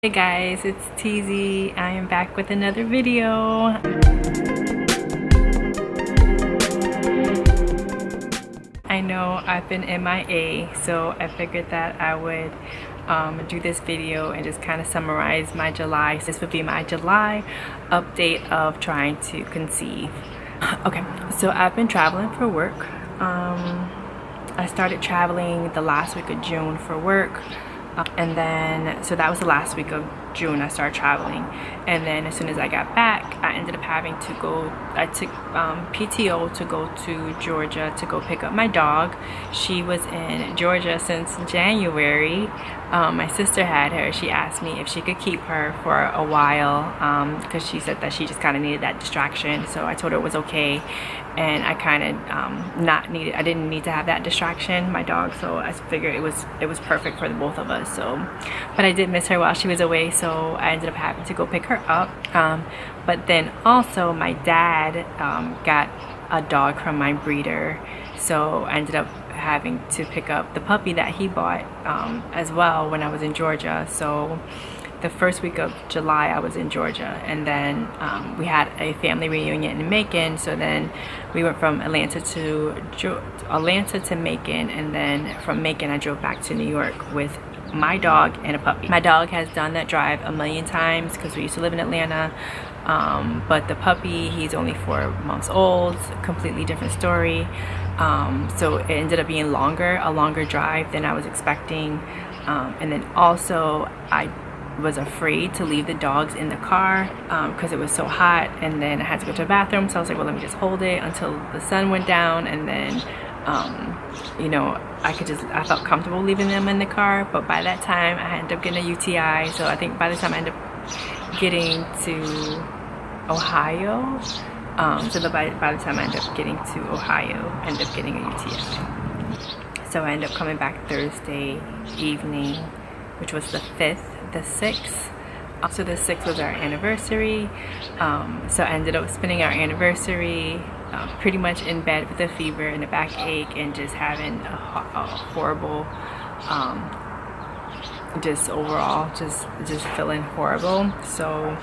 Hey guys, it's TZ. I am back with another video. I know I've been MIA, so I figured that I would do this video and just kind of summarize my July. This would be my July update of trying to conceive. Okay, so I've been traveling for work. I started traveling the last week of June for work. And then, so that was the last week of June I started traveling. And then as soon as I got back, I ended up having to go, I took PTO to go to Georgia to go pick up my dog. She was in Georgia since January. My sister had her. She asked me if she could keep her for a while because she said that she just kind of needed that distraction. So I told her it was okay. And I kind of I didn't need to have that distraction, my dog, so I figured it was perfect for the both of us. So, but I did miss her while she was away, so I ended up having to go pick her up. But then also my dad got a dog from my breeder, so I ended up having to pick up the puppy that he bought as well when I was in Georgia. So the first week of July I was in Georgia, and then we had a family reunion in Macon, so then we went from Atlanta to Macon, and then from Macon I drove back to New York with my dog and a puppy. My dog has done that drive a million times because we used to live in Atlanta, but the puppy, he's only 4 months old, completely different story. So it ended up being a longer drive than I was expecting, and then also I was afraid to leave the dogs in the car because it was so hot, and then I had to go to the bathroom, so I was like, well, let me just hold it until the sun went down, and then you know, I felt comfortable leaving them in the car. But by that time I ended up getting a UTI, so I think by the time I ended up getting to Ohio, by the time I ended up getting to Ohio, I ended up getting a UTI. So I ended up coming back Thursday evening, which was the 5th. The 6th. So the 6th was our anniversary. So I ended up spending our anniversary pretty much in bed with a fever and a backache, and just having a horrible, just overall, just feeling horrible. So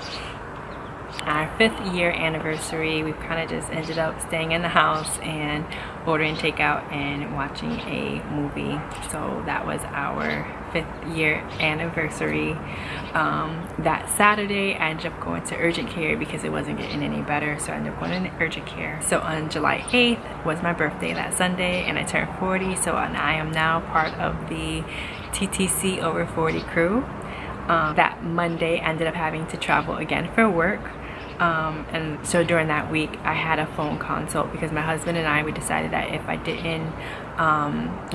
our 5th year anniversary, we kind of just ended up staying in the house and ordering takeout and watching a movie. So that was our 5th year anniversary. That Saturday I ended up going to urgent care because it wasn't getting any better, so I ended up going to urgent care. So on July 8th was my birthday that Sunday, and I turned 40, so I am now part of the TTC over 40 crew. That Monday I ended up having to travel again for work. And so during that week I had a phone consult because my husband and we decided that if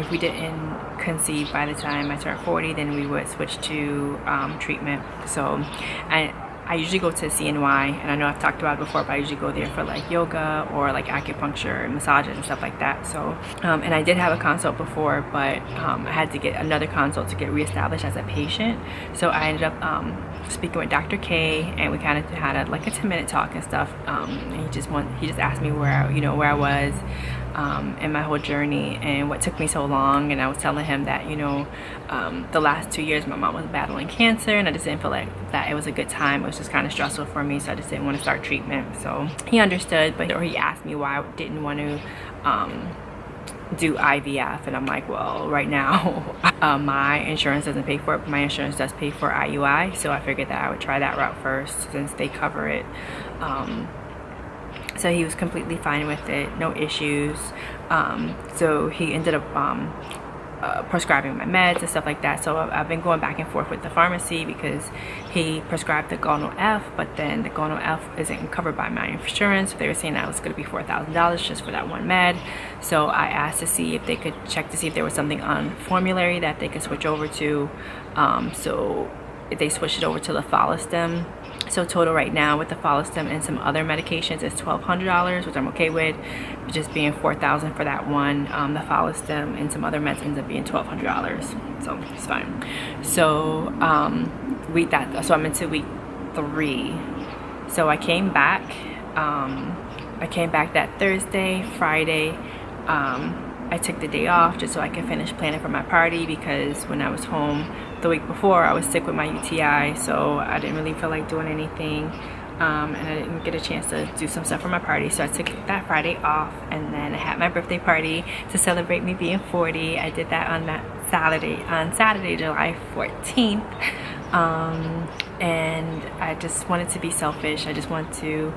we didn't conceive by the time I turned 40, then we would switch to treatment. So I usually go to CNY, and I know I've talked about it before, but I usually go there for like yoga or like acupuncture and massages and stuff like that. So and I did have a consult before, but I had to get another consult to get reestablished as a patient. So I ended up speaking with Dr. K, and we kind of had a 10-minute talk and stuff. And he just asked me where I was in my whole journey and what took me so long. And I was telling him that the last 2 years my mom was battling cancer, and I just didn't feel like that it was a good time. It was just kind of stressful for me, so I just didn't want to start treatment. So he understood, but he asked me why I didn't want to do IVF, and I'm like, well, right now my insurance doesn't pay for it, but my insurance does pay for IUI, so I figured that I would try that route first since they cover it. So he was completely fine with it, no issues. So he ended up prescribing my meds and stuff like that. So I've been going back and forth with the pharmacy because he prescribed the Gonal F, but then the Gonal F isn't covered by my insurance. So they were saying that it was going to be $4,000 just for that one med. So I asked to see if they could check to see if there was something on formulary that they could switch over to. So if they switched it over to the Follistim. So total right now with the Follistim and some other medications is $1,200, which I'm okay with, just being $4,000 for that one. The Follistim and some other meds ends up being $1,200, so it's fine. So so I'm into week 3. So I came back. That Thursday. Friday, I took the day off just so I could finish planning for my party, because when I was home the week before I was sick with my UTI, so I didn't really feel like doing anything. And I didn't get a chance to do some stuff for my party, so I took that Friday off, and then I had my birthday party to celebrate me being 40. I did that on Saturday, July 14th. And I just wanted to be selfish. I just wanted to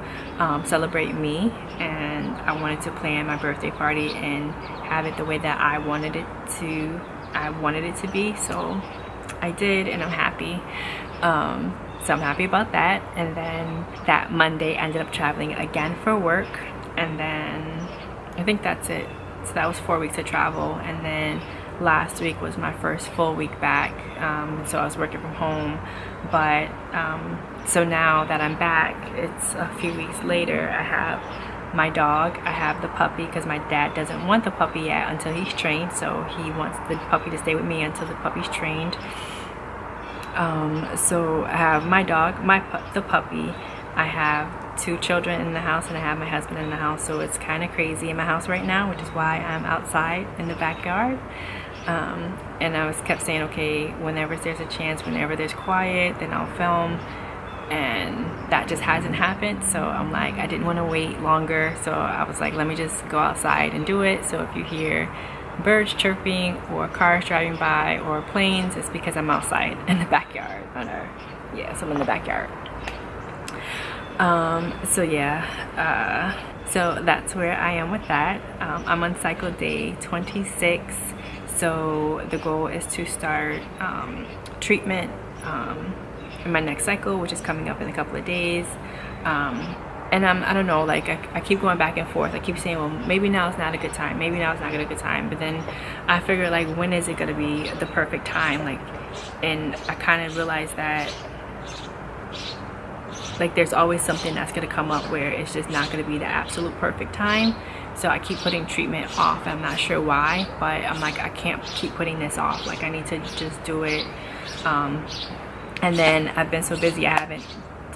celebrate me, and I wanted to plan my birthday party and have it the way that I wanted it to be. So I did, and I'm happy. So I'm happy about that. And then that Monday I ended up traveling again for work, and then I think that's it. So that was 4 weeks of travel, and then last week was my first full week back. So I was working from home, but so now that I'm back, it's a few weeks later. I have my dog, I have the puppy, because my dad doesn't want the puppy yet until he's trained, so he wants the puppy to stay with me until the puppy's trained. So I have my dog, the puppy, I have 2 children in the house, and I have my husband in the house. So it's kind of crazy in my house right now, which is why I'm outside in the backyard. And I kept saying, okay, whenever there's a chance, whenever there's quiet, then I'll film, and that just hasn't happened. So I'm like, I didn't want to wait longer, so I was like, let me just go outside and do it. So if you hear birds chirping or cars driving by or planes, it's because I'm outside in the backyard. So I'm in the backyard. So yeah, so that's where I am with that. I'm on cycle day 26, so the goal is to start treatment in my next cycle, which is coming up in a couple of days. And I don't know, like I keep going back and forth. I keep saying, well, maybe now is not a good time, maybe now is not a good time, but then I figure, like, when is it gonna be the perfect time? Like, and I kind of realized that, like, there's always something that's gonna come up where it's just not gonna be the absolute perfect time. So I keep putting treatment off. I'm not sure why, but I'm like, I can't keep putting this off. Like, I need to just do it. And then I've been so busy, I haven't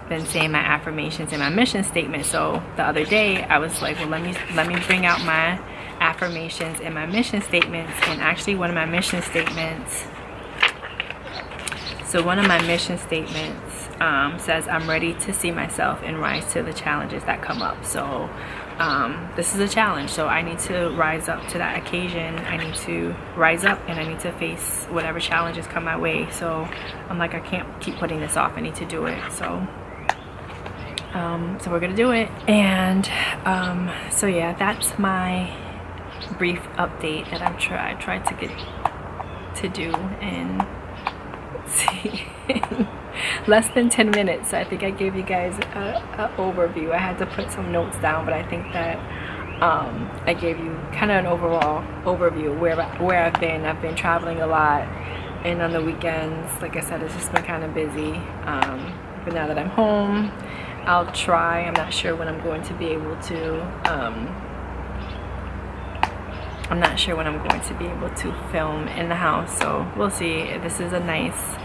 been saying my affirmations and my mission statement. So the other day I was like, well, let me bring out my affirmations and my mission statements. And actually one of my mission statements, says, I'm ready to see myself and rise to the challenges that come up. So this is a challenge, so I need to rise up to that occasion. I need to rise up, and I need to face whatever challenges come my way. So I'm like, I can't keep putting this off. I need to do it. So we're gonna do it. And so yeah, that's my brief update that I tried to get to do in, let's see, less than 10 minutes. So I think I gave you guys an overview. I had to put some notes down, but I think that I gave you kind of an overall overview of where I've been. I've been traveling a lot, and on the weekends, like I said, it's just been kind of busy. But now that I'm home, I'll try. I'm not sure when I'm going to be able to film in the house, so we'll see. This is a nice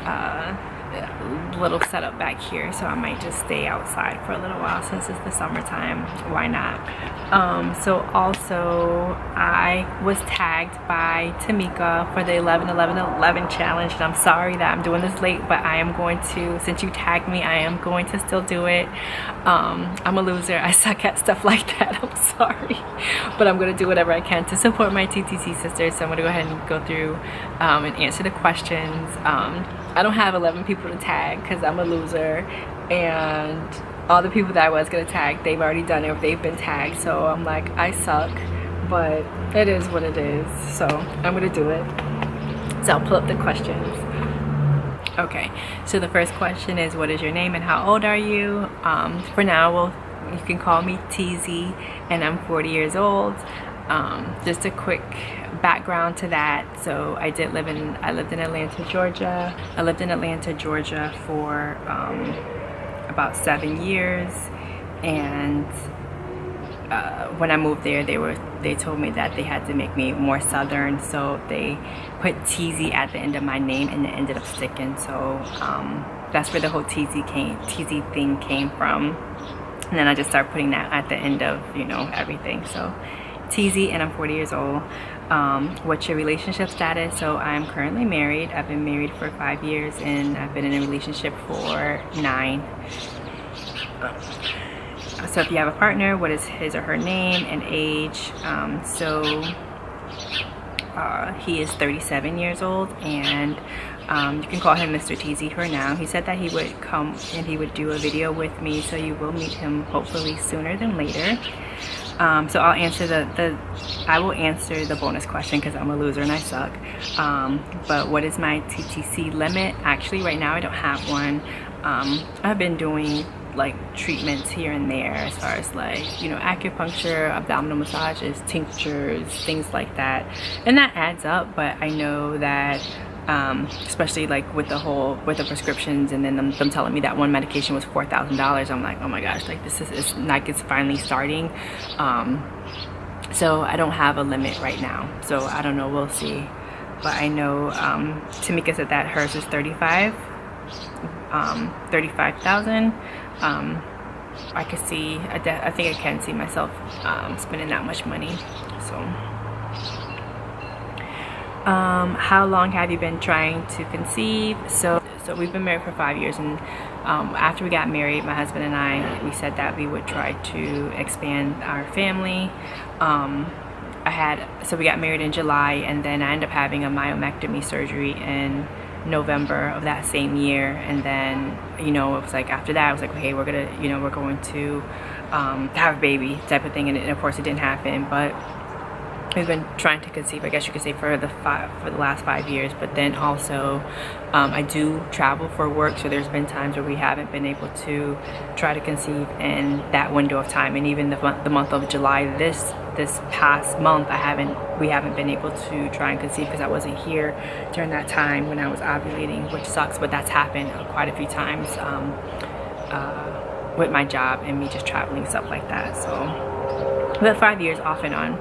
little setup back here, so I might just stay outside for a little while since it's the summertime. Why not? So also I was tagged by Tamika for the 11-11-11 challenge, and I'm sorry that I'm doing this late, but I am going to, since you tagged me, I am going to still do it. I'm a loser. I suck at stuff like that. I'm sorry, but I'm going to do whatever I can to support my TTC sisters. So I'm going to go ahead and go through and answer the questions. I don't have 11 people to tag because I'm a loser, and all the people that I was going to tag, they've already done it, they've been tagged. So I'm like, I suck, but it is what it is. So I'm going to do it. So I'll pull up the questions. Okay, so the first question is, what is your name and how old are you? For now, you can call me TZ, and I'm 40 years old. Just a quick background to that. So I lived in Atlanta, Georgia. I lived in Atlanta, Georgia for about 7 years, and when I moved there, they told me that they had to make me more southern, so they put TZ at the end of my name, and it ended up sticking. So that's where the whole TZ thing came from. And then I just started putting that at the end of, you know, everything. So TZ and I'm 40 years old. What's your relationship status? So I'm currently married. I've been married for 5 years and I've been in a relationship for 9. So if you have a partner, what is his or her name and age? He is 37 years old, and you can call him Mr. TZ for now. He said that he would come and he would do a video with me, so you will meet him hopefully sooner than later. So I'll answer I will answer the bonus question because I'm a loser and I suck. But what is my TTC limit? Actually, right now I don't have one. I've been doing like treatments here and there, as far as like, you know, acupuncture, abdominal massages, tinctures, things like that, and that adds up. But I know that especially like with the prescriptions, and then them telling me that one medication was $4,000, I'm like, oh my gosh, like this is like it's finally starting. So I don't have a limit right now, so I don't know, we'll see. But I know Tamika said that hers is 35,000. I could see, I think I can see myself spending that much money. So how long have you been trying to conceive? So we've been married for 5 years, and after we got married, my husband and we said that we would try to expand our family. So we got married in July, and then I ended up having a myomectomy surgery in November of that same year. And then, you know, it was like after that I was like, okay, we're going to have a baby type of thing, and of course it didn't happen. But we've been trying to conceive, I guess you could say, for the last 5 years. But then also I do travel for work, so there's been times where we haven't been able to try to conceive in that window of time. And even the month of July, this past month, we haven't been able to try and conceive because I wasn't here during that time when I was ovulating, which sucks. But that's happened quite a few times with my job and me just traveling, stuff like that. So about 5 years off and on.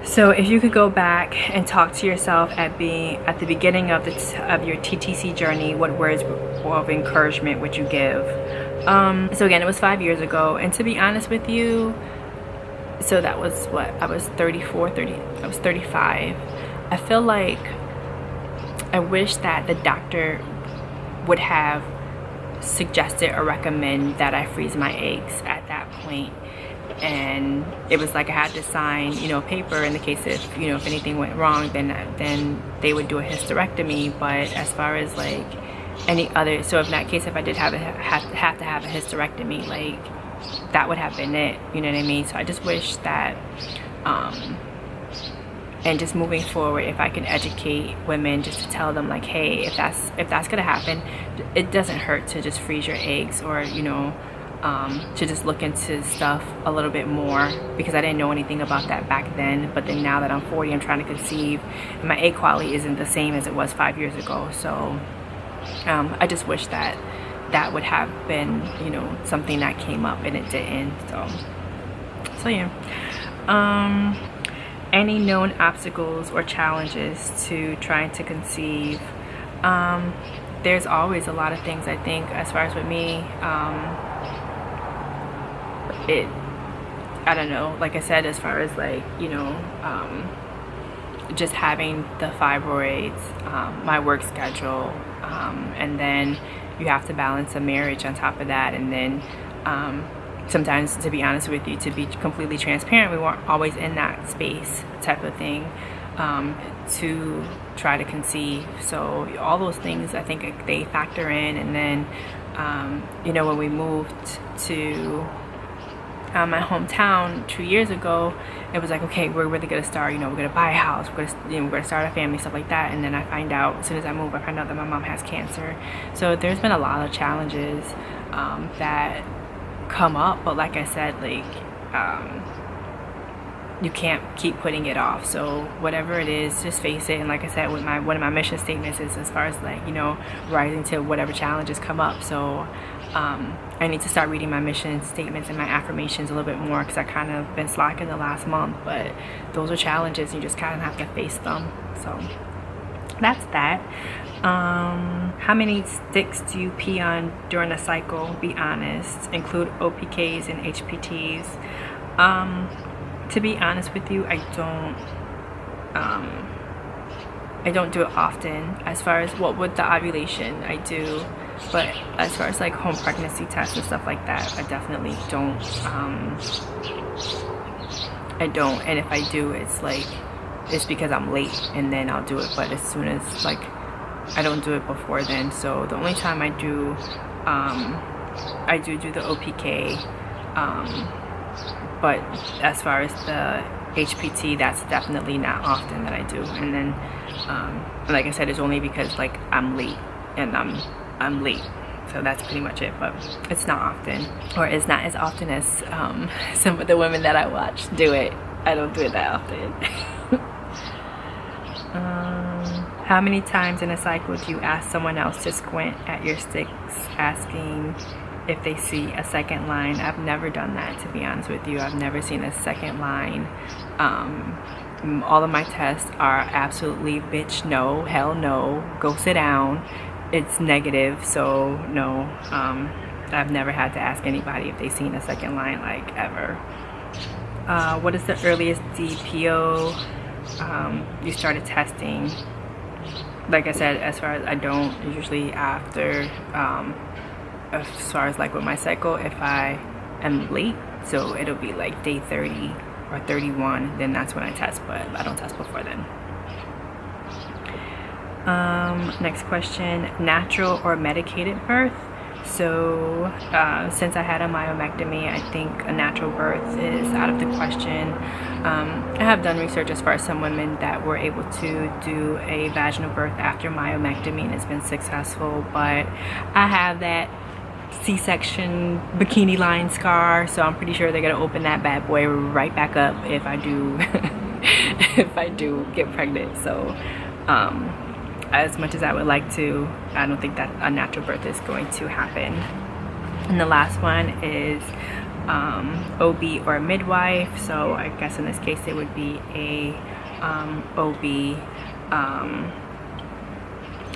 So if you could go back and talk to yourself at the beginning of your TTC journey, what words of encouragement would you give? So again, it was 5 years ago, and to be honest with you, so that was what, I was 35. I feel like I wish that the doctor would have suggested or recommend that I freeze my eggs at that point. And it was like I had to sign, you know, paper in the case if anything went wrong, then they would do a hysterectomy. But as far as like any other, so in that case, if I did have to have a hysterectomy, like that would have been it, you know what I mean? So I just wish that and just moving forward, if I can educate women, just to tell them like, hey, if that's gonna happen, it doesn't hurt to just freeze your eggs, or to just look into stuff a little bit more, because I didn't know anything about that back then. But then now that I'm 40, I'm trying to conceive, and my egg quality isn't the same as it was 5 years ago. So I just wish that would have been, something that came up, and it didn't. So yeah. Any known obstacles or challenges to trying to conceive? There's always a lot of things, I think, as far as with me. I don't know, like I said, as far as like, just having the fibroids, my work schedule, and then you have to balance a marriage on top of that. And then sometimes, to be honest with you, to be completely transparent, we weren't always in that space type of thing to try to conceive. So all those things, I think they factor in. And then when we moved to my hometown 2 years ago, it was like, okay, we're really gonna start, we're gonna buy a house, we're gonna start a family, stuff like that. And then I find out, as soon as I move, I find out that my mom has cancer. So there's been a lot of challenges that come up. But like I said, like you can't keep putting it off. So whatever it is, just face it. And like I said, with one of my mission statements is, as far as like, rising to whatever challenges come up. So I need to start reading my mission statements and my affirmations a little bit more, because I kind of been slacking the last month. But those are challenges, you just kind of have to face them. So that's that. How many sticks do you pee on during a cycle? Be honest. Include OPKs and HPTs. To be honest with you, I don't do it often. As far as with the ovulation, I do, but as far as like home pregnancy tests and stuff like that, I definitely don't. I don't, and if I do, it's because I'm late, and then I'll do it. But as soon as like I don't do it before then. So the only time I do, I do the OPK, but as far as the HPT, that's definitely not often that I do. And then like I said, it's only because like I'm late, and I'm late, so that's pretty much it. But it's not often, or it's not as often as some of the women that I watch do it. I don't do it that often. How many times in a cycle do you ask someone else to squint at your sticks, asking if they see a second line? I've never done that, to be honest with you. I've never seen a second line. All of my tests are absolutely bitch no, hell no, go sit down. It's negative, so no. I've never had to ask anybody if they've seen a second line, like, ever. What is the earliest DPO you started testing? Like I said, as far as I don't, usually after, as far as like with my cycle, if I am late, so it'll be like day 30 or 31, then that's when I test, but I don't test before then. Next question, natural or medicated birth? So since I had a myomectomy, I think a natural birth is out of the question. I have done research as far as some women that were able to do a vaginal birth after myomectomy, and it's been successful, but I have that C-section bikini line scar, so I'm pretty sure they're gonna open that bad boy right back up if I do if I do get pregnant. So as much as I would like to, I don't think that a natural birth is going to happen. And the last one is OB or midwife. So I guess in this case it would be a OB.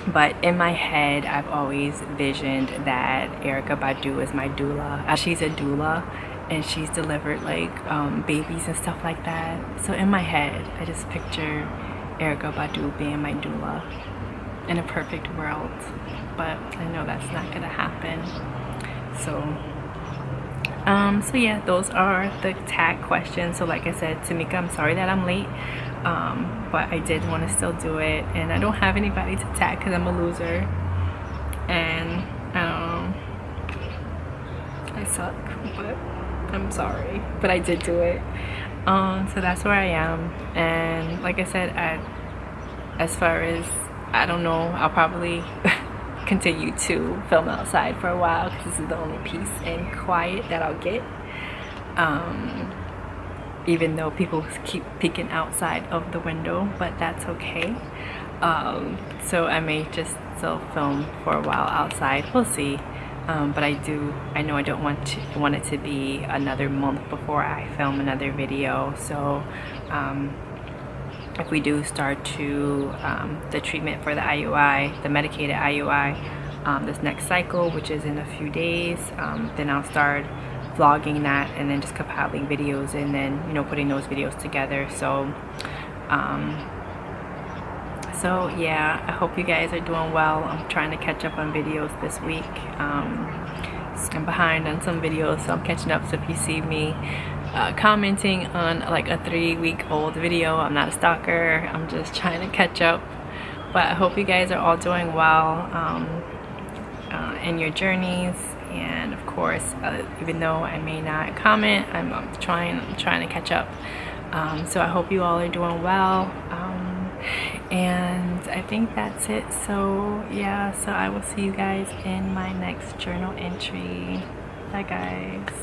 But in my head, I've always visioned that Erykah Badu is my doula. She's a doula, and she's delivered like babies and stuff like that. So in my head, I just picture Erykah Badu being my doula in a perfect world. But I know that's not gonna happen. So yeah, those are the tag questions. So like I said, Tamika, I'm sorry that I'm late. But I did want to still do it, and I don't have anybody to tag because I'm a loser, and I suck, but I'm sorry, but I did do it. So that's where I am, and like I said, as far as, I don't know, I'll probably continue to film outside for a while because this is the only peace and quiet that I'll get. Even though people keep peeking outside of the window, but that's okay. So I may just still film for a while outside, we'll see. But I know I don't want it to be another month before I film another video. So if we do start to the treatment for the IUI, the medicated IUI, this next cycle, which is in a few days, then I'll start vlogging that, and then just compiling videos, and then, you know, putting those videos together. So so yeah, I hope you guys are doing well. I'm trying to catch up on videos this week. I'm behind on some videos, so I'm catching up. So if you see me commenting on like a 3-week-old video, I'm not a stalker, I'm just trying to catch up. But I hope you guys are all doing well in your journeys. And of course, even though I may not comment, I'm trying to catch up. So I hope you all are doing well. And I think that's it. So yeah, so I will see you guys in my next journal entry. Bye guys.